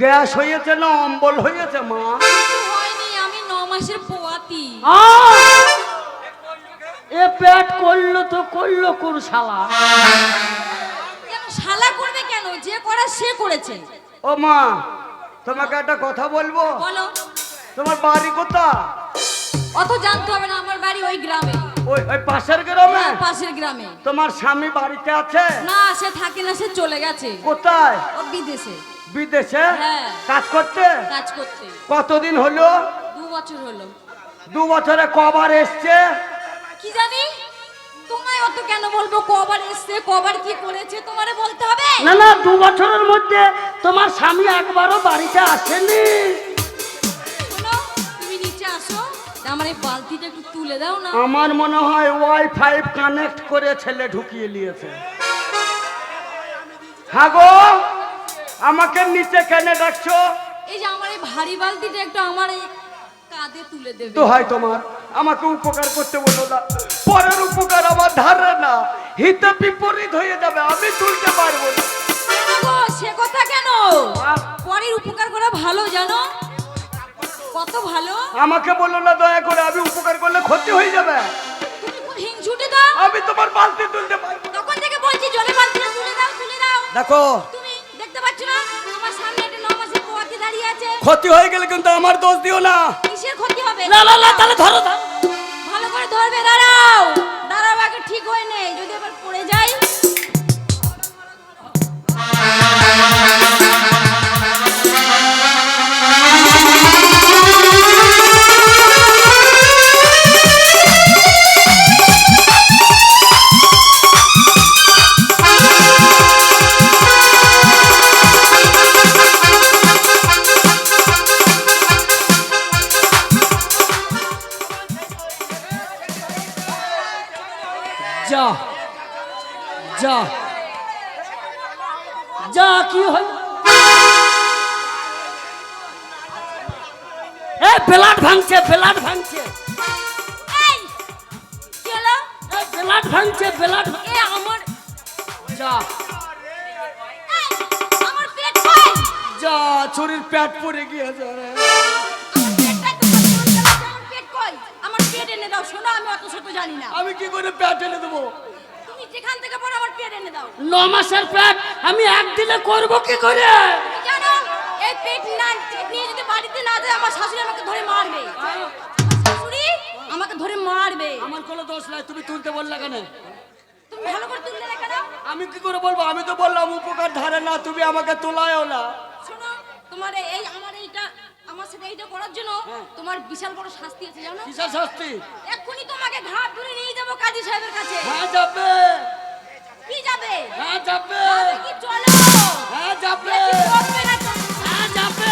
Gas হয়েছে না অম্বল হয়েছে মা? হয়নি, আমি 9 মাসের পোয়াতি। এ পেট করলো তো করলো কোন শালা? কেন শালা করবে কেন? যে করার সে করেছে। ও মা, তোমাকে একটা কথা বলবো। বলো। তোমার বাড়ি কোথায়? অত জানতে হবে না, আমার বাড়ি ওই গ্রামে। ওই ওই পাশের গ্রামে? পাশের গ্রামে। তোমার স্বামী বাড়িতে আছে? না, সে থাকে না, সে চলে গেছে। কোথায়? ও বিদেশে। বিদেশে? হ্যাঁ। কাজ করতে? কাজ করতে। কতদিন হলো? 2 বছর হলো। 2 বছরে কবার এসছে? কি জানি, তোমায় অত কেন বলবো? কবার এসছে, কবার কি করেছে তোমারে বলতে হবে? না না, 2 বছরের মধ্যে তোমার স্বামী একবারও বাড়িতে আসেনি। শোনো, তুমি নিচে আসো, আমার এই বালতিটা একটু তুলে দাও না। আমার মনে হয় ওয়াইফাই কানেক্ট করে ছেলে ঢুকিয়ে নিয়েছে। হ্যাঁ গো, আমাকে নিচে কেন ডাকছো? এই যে আমার এই ভারী বালতিটা একটু আমার এই কাঁধে তুলে দেবে। তো হয় তোমার, আমাকে উপকার করতে বলো না। পরের উপকার আমার ধারে না, হিতে বিপরীত হয়ে যাবে, আমি তুলতে পারবো না। কেন গো, সে কথা কেন? পরের উপকার করা ভালো, জানো কত ভালো। আমাকে বলো না দয়া করে, আমি উপকার করলে ক্ষতি হয়ে যাবে। তুমি খুব হিংসুটে তো। আমি তোমার বালতি তুলতে পারবো না। তখন থেকে বলছি জলে বালতিটা তুলে দাও, তুলে দাও। দেখো, তুমি দেখতে পাচ্ছ না আমার সামনে একটা 9 মাসের পোয়াতি দাঁড়িয়ে আছে? ক্ষতি হয়ে গেলে কিন্তু আমার দোষ দিও না। কিসের ক্ষতি হবে? না না না, তাহলে ধরো ধরো। ভালো করে ধরবে, দাঁড়াও দাঁড়াও, আগে ঠিক হয়ে নেই, যদি আবার পড়ে যাই। যা যা যা, কি হল? এ ব্লাড ভাঙছে, ব্লাড ভাঙছে, এই কি হলো? এ ব্লাড ভাঙছে, ব্লাড। এ আমার, যা এই আমার পেট কই? যা, ছুরির পেট পড়ে গিয়েছে রে। আমার পেটটা তো কত বড়, আমার পেট কই? আমার পেট এনে দাও। শোনো, আমি অত শত জানি না। আমি কি করে পেট এনে দেবো? তুমি যেখান থেকে পড়ো আমার পেট এনে দাও। 9 মাসের পেট আমি একদিনে করব কি করে? তুমি জানো এই পেট না নিয়ে যদি বাড়িতে না যায়, আমার শাশুড়ি আমাকে ধরে মারবে। শাশুড়ি আমাকে ধরে মারবে। আমার কোনো দোষ নাই, তুমি তুলতে বললে কেন? তুমি ভালো করে তুললে না কেন? আমি কি করে বলবো? আমি তো বললাম উপকার ধারে না, তুমি আমাকে তোলায়ও না। শোনো, তোমার এই আমার এইটা, আমার সাথে এইটা করার জন্য তোমার বিশাল বড় শাস্তি আছে, জানো? কিসের শাস্তি? এক্ষুনি তোমাকে ঘাট ধরে নিয়ে যাবো কাজী সাহেবের কাছে। হ্যাঁ যাবে, কি যাবে? হ্যাঁ যাবে, যাবে কি? চলো। হ্যাঁ যাবে, বেশি বকবে না তো। হ্যাঁ যাবে।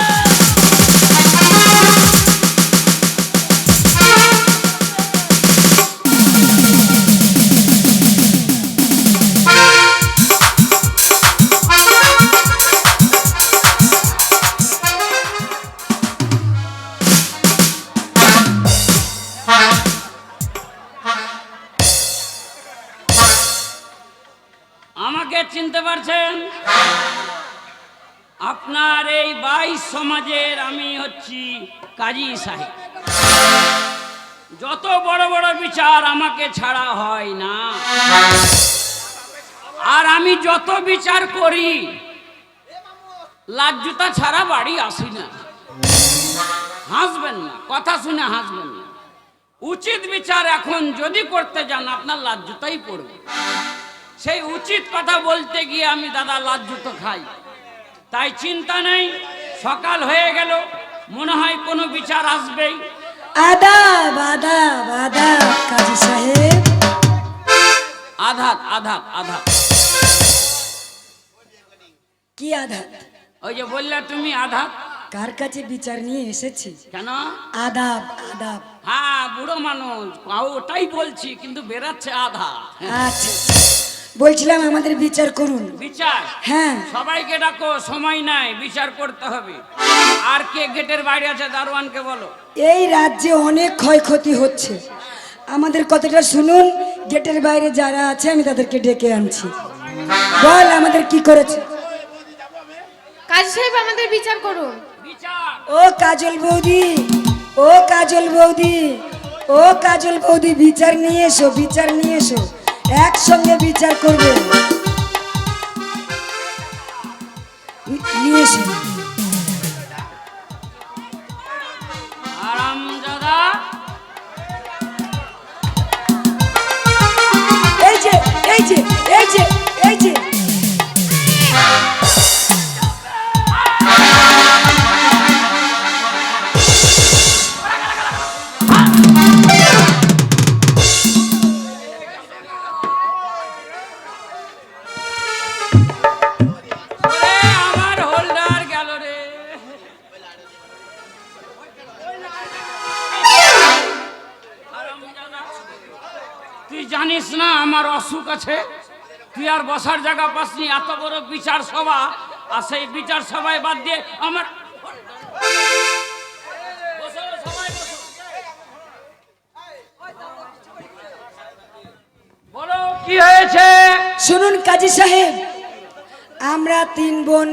আমাকে চিনতে পারছেন? আপনার এই 22 সমাজের আমি হচ্ছি কাজী সাহেব। যত বড় বড় বিচার আমাকে ছাড়া হয় না, আর আমি যত বিচার করি লাজ্জুতা ছাড়া বাড়ি আসি না। হাসবেন না, কথা শুনে হাসবেন না। উচিত বিচার এখন যদি করতে যান আপনার লাজ্জুতাই পড়বে। সেই উচিত কথা বলতে গিয়ে আমি দাদা লাজ্জুত খাই। তাই চিন্তা নেই, সকাল হয়ে গেল, মনে হয় কোনো বিচার আসবেই। আদাব আদাব আদাব কাজী সাহেব। আধাত আধাত আধাত। কি আদাব? ওই যে বললে তুমি আধাত। কার কাছে বিচার নিয়ে এসেছি? কেন? আদাব আদাব। হ্যাঁ, বুড়ো মানুষ, ওটাই বলছি, কিন্তু বেরাচ্ছে আধা। আচ্ছা, বলছিলাম আমাদের বিচার করুন। বিচার? হ্যাঁ। সবাইকে ডাকো, সময় নাই, বিচার করতে হবে। আর কে গেটের বাইরে আছে দারোয়ানকে বলো। এই রাজ্যে অনেক ক্ষয়ক্ষতি হচ্ছে, আমাদের কথাটা শুনুন। গেটের বাইরে যারা আছে আমি তাদেরকে ডেকে আনছি। বল আমাদের কি করেছে? কাজী সাহেব আমাদের বিচার করুন। বিচার ও কাজল বৌদি, ও কাজল বৌদি, ও কাজল বৌদি, বিচার নিয়ে এসো, বিচার নিয়ে এসো, একসঙ্গে বিচার করবে। নিয়ে এসো। হারামজাদা, এই যে, এই যে, এই যে, এই যে, ওরে আমার হোল্ডার গেল রে। হারামজাদা, তুই জানিস না আমার অসুখ আছে? তুই আর বসার জায়গা পাসনি, এত বড় বিচার সভা, আর সেই বিচার সভায় বাদ দিয়ে আমার বসো, সবাই বসো। বলো কি হয়েছে? শুনুন কাজী সাহেব, আমরা 3 বোন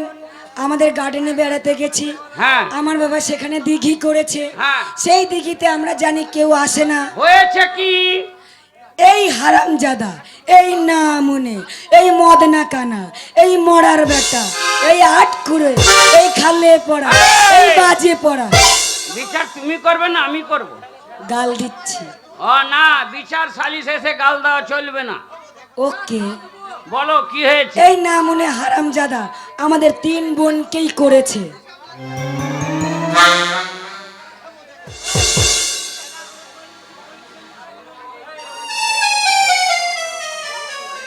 আমাদের গার্ডেনে বেড়াতে গেছি। হ্যাঁ। আমার বাবা সেখানে দিঘি করেছে। হ্যাঁ। সেই দিঘিতে আমরা জানি কেউ আসে না। হয়েছে কি? এই হারামজাদা, এই না মনে, এই মদ না কানা, এই মরার বেটা, এই আটকুড়ে, এই খালে পড়া, এই বাজে পড়া। বিচার তুমি করবে না আমি করব? গাল দিচ্ছি। ও না, বিচার সালিশ এসে গাল দেওয়া চলবে না। ওকে। বলো কি হয়েছে? এই না মনে হারামজাদা আমাদের 3 বোনকেই করেছে।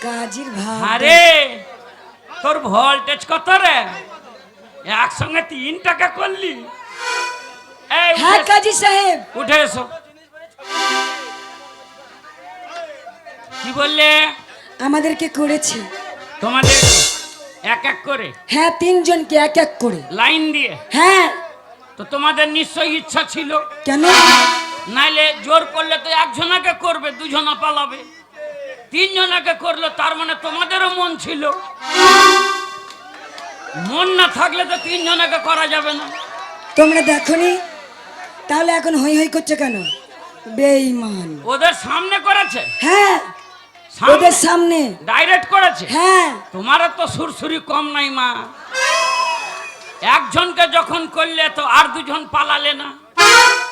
কাজীর ভাই, আরে তোর ভোল্টেজ কত রে? একসঙ্গে 3 টাকা করলি? এই হ্যাঁ কাজী সাহেব। উঠে এসো। কি বললে? আমাদেরকে করেছে। তোমাদের এক এক করে হ্যাঁ 3 জনকে এক এক করে। লাইন দিয়ে? হ্যাঁ। তো তোমাদের নিশ্চয়ই ইচ্ছা ছিল, কেন? নাইলে জোর করলে তো একজনাকে করবে, 2 জনা পালাবে। 3 জনাকে করলো, তার মানে তোমাদেরও মন ছিল। মন না থাকলে তো 3 জনাকে করা যাবে না। তোমরা দেখোনি, তাহলে এখন হই হই করছে কেন? বেঈমান। ওদের সামনে করেছে? হ্যাঁ ওদের সামনে ডাইরেক্ট করেছে? হ্যাঁ। তোমারও তো সুরসুরি কম নাই মা। একজনকে যখন করলে তো আর 2 জন পালালে না?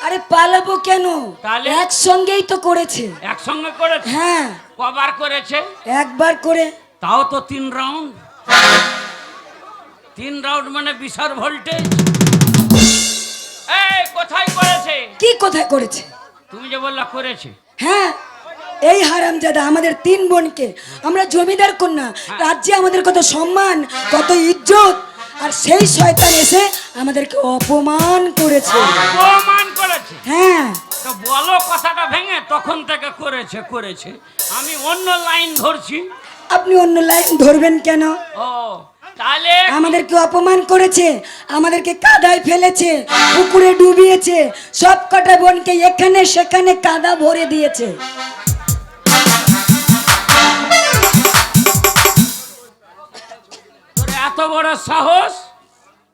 আরে পালাবো কেন, তাহলে? একসঙ্গেই তো করেছে। একসঙ্গে করেছে? হ্যাঁ। কবার করেছে? একবার করে। তাও তো 3 রাউন্ড। 3 রাউন্ড মানে বিশাল ভোল্টেজ। এই কোথায় করেছে? কি কোথায় করেছে? তুমি যে বললা করেছে। হ্যাঁ এই হারামজাদা আমাদের 3 বোনকে, আমরা জমিদার কন্যা, রাজ্যে আমাদের কত সম্মান, কত ইজ্জত, আর সেই শয়তান এসে আমাদেরকে অপমান করেছে। অপমান করেছে? হ্যাঁ। তো বলো কথাটা ভেঙে, তখন থেকে করেছে করেছে, আমি অন্য লাইন ধরছি। আপনি অন্য লাইন ধরবেন কেন? ও তাহলে আমাদেরকে অপমান করেছে, আমাদেরকে কাদায় ফেলেছে, পুকুরে ডুবিয়েছে, সব কটা বোনকে এখানে সেখানে কাদা ভরে দিয়েছে। তোর এত বড় সাহস,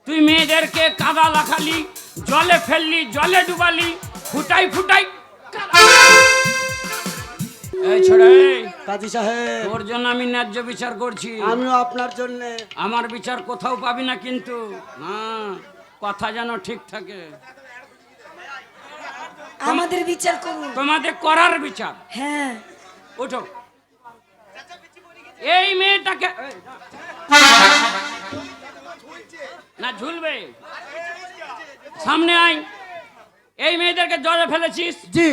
তুই মেয়েদেরকে কাদা লাখালি, জলে ফেললি, জলে ডুবালি, ফুটাই ফুটাই। এই ছোড়ে, কাজী সাহেব, তোর জন্য আমি ন্যায্য বিচার করছি। আমিও আপনার জন্য। আমার বিচার কোথাও পাবি না কিন্তু, না, কথা যেন ঠিক থাকে। আমাদের বিচার করুন। তোমাদের করার বিচার। হ্যাঁ। ওঠো। এই মেয়েটাকে না ঝুলবে, সামনে আয়। এই মেয়েদেরকে জলে ফেলেছিস? জি।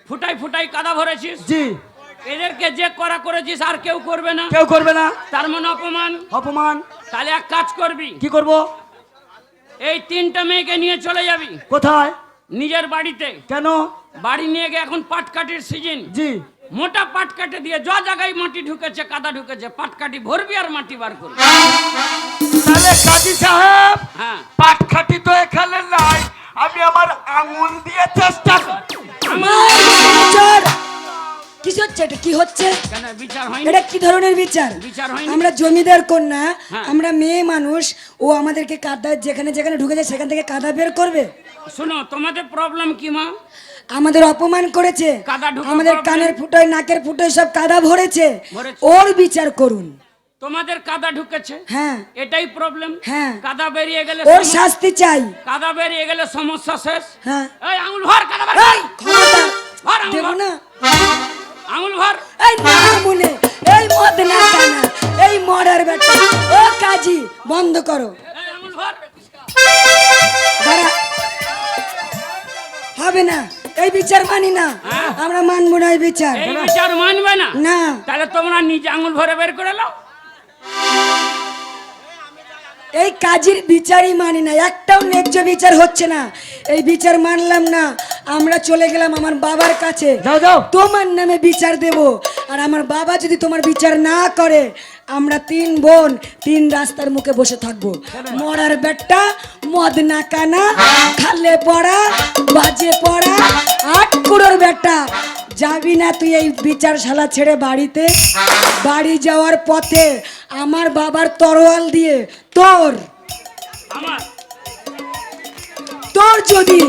ফুটাই ফুটাই কাদা ভরেছিস? জি। এদেরকে যে করা করেছিস আর কেউ করবে না? কেউ করবে না। তার মানে অপমান। অপমান। তাহলে এক কাজ করবি। কি করব? এই 3টা মেয়েকে নিয়ে চলে যাবি। কোথায়? নিজের বাড়িতে। কেন? বাড়ি নিয়ে গিয়ে, এখন পাটকাঠির সিজন। জি। মোটা পাটকাঠি দিয়ে যা জায়গায় মাটি ঢুকেছে, কাদা ঢুকেছে, পাটকাঠি ভরবি আর মাটি বার করবি। তাহলে কাজী সাহেব, হ্যাঁ। পাটকাঠি তো এখানে নাই, আমি আমার আঙুল দিয়ে চেষ্টা করি। চোর, কিসের হচ্ছে এটা কি হচ্ছে কেন বিচার হয়নি? এটা কি ধরনের বিচার? বিচার হয়নি? আমরা জমিদার কন্যা, হ্যাঁ। আমরা মেয়ে মানুষ, ও আমাদেরকে কাদা যেখানে যেখানে ঢুকে যায় সেখান থেকে কাদা বের করবে? শোনো, তোমাদের প্রবলেম কি মা? আমাদের অপমান করেছে, কাদা ঢুকে আমাদের problem? কানের ফুটোয় নাকের ফুটোয় সব কাদা ভরেছে, ভরেছে। ওর বিচার করুন। তোমাদের কাদা ঢুকেছে, হ্যাঁ এটাই প্রবলেম। হ্যাঁ। কাদা বেরিয়ে গেলে ওর শাস্তি চাই। কাদা বেরিয়ে গেলে সমস্যা শেষ। হ্যাঁ এই আঙুল ভর কাদা ভর। এই ক্ষমতা ভর আঙুল দেব ভর। না। আঙুল ভর। এই না মনে, এই মদ না টানা, এই মরার বেটা, ও কাজী বন্ধ করো। এই আঙুল ভর। দাঁড়া, হবে না, এই বিচার মানি না, হ্যাঁ। আমরা মানবো না এই বিচার। এই বিচার মানবে না? না তাহলে তোমরা নিজে আঙুল ভরে বের করে নাও। এই কাজের বিচারই মানি না, একটাও ন্যায্য বিচার হচ্ছে না, এই বিচার মানলাম না। আমরা চলে গেলাম আমার বাবার কাছে, যাও যাও। তোমার নামে বিচার দেব। আর আমার বাবা যদি তোমার বিচার না করে, আমরা 3 বোন 3 রাস্তার মুখে বসে থাকবো। মরার বেটা, মদ না কানা, খালে পড়া, বাজে পড়া, 8 কুড়োর বেটা, যাবি না তুই এই বিচারশালা ছেড়ে বাড়িতে? বাড়ি যাওয়ার পথে আমার বাবার তরোয়াল দিয়ে তোর আমার তোর যদি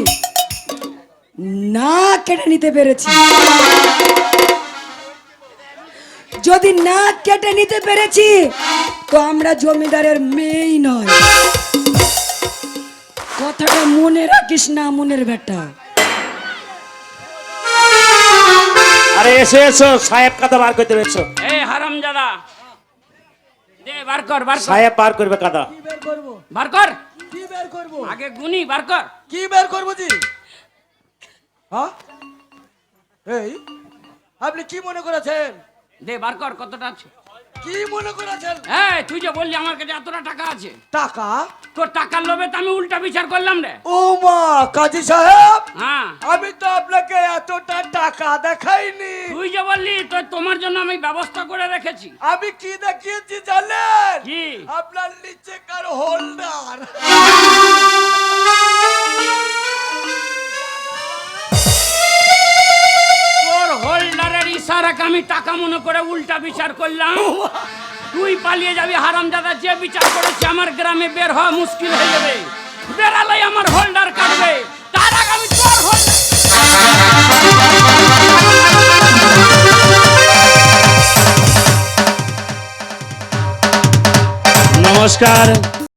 না কেটে নিতে পেরেছি, যদি না কেটে নিতে পেরেছি, তো আমরা জমিদারের মেয়েই নয়। কথাটা মনে রাখিস না মনের বেটা। আরে এসো এসো, সাহেব কাদা বার করতে এসো। এই হারামজাদা, দে বার কর, বার কর, সাহেব বার করবে কাদা। বার কর। কি বের করব? আগে গুনি বার কর। কি বের করব জি? হ্যাঁ, এই আপনি কি মনে করেছেন? দে বার কর, কতটা আছে? কি মনে করেছেন? এই তুই যে বললি আমার কাছে এতটা টাকা আছে, টাকা? তোর টাকার লোভে তো আমি উল্টা বিচার করলাম রে। ও মা, কাজী সাহেব, হ্যাঁ, আমি তো আপনাকে এতটা টাকা দেখাইনি। তুই যে বললি তো তোমার জন্য আমি ব্যবস্থা করে রেখেছি। আমি কি দেখিয়েছি জানেন? কি? আপনার নিচেকার হোল্ডার। তোর হোল্ডারের ইশারাকে আমি টাকা মনে করে উল্টা বিচার করলাম। তুই পালিয়ে যাবি হারামজাদা, যে বিচার করেছে আমার গ্রামে বের হওয়া মুশকিল হয়ে যাবে। বেরালাই আমার হোল্ডার কাটবে, তার আগে আমি তোর হোল্ডার। নমস্কার।